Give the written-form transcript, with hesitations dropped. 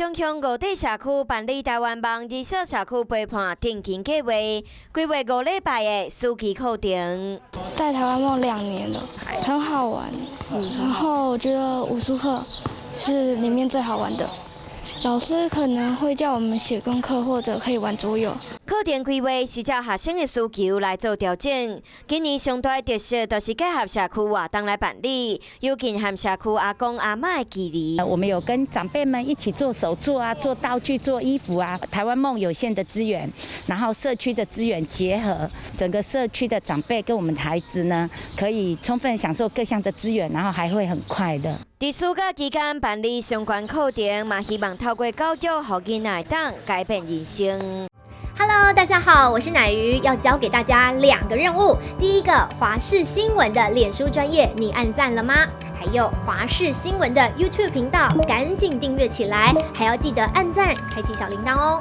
中乡五地社区办理台湾梦二小社区陪伴定期计划，规划5礼拜的暑期课程。带台湾梦2年了，很好玩。然后我觉得武术课是里面最好玩的。老师可能会叫我们写功课，或者可以玩桌游。课程规划是照学生的需求来做调整。今年上大的特色就是结合社区活动来办理，有近和社区阿公阿嬷的距离。我们有跟长辈们一起做手作啊，做道具、做衣服啊。台湾梦有限的资源，然后社区的资源结合，整个社区的长辈跟我们孩子呢，可以充分享受各项的资源，然后还会很快乐。在暑假期间办理相关课程，嘛希望透过教育，让囡仔当改变人生。Hello， 大家好，我是乃瑜，要教给大家2个任务。第一个，华视新闻的脸书专页，你按赞了吗？还有华视新闻的 YouTube 频道，赶紧订阅起来，还要记得按赞，开启小铃铛哦。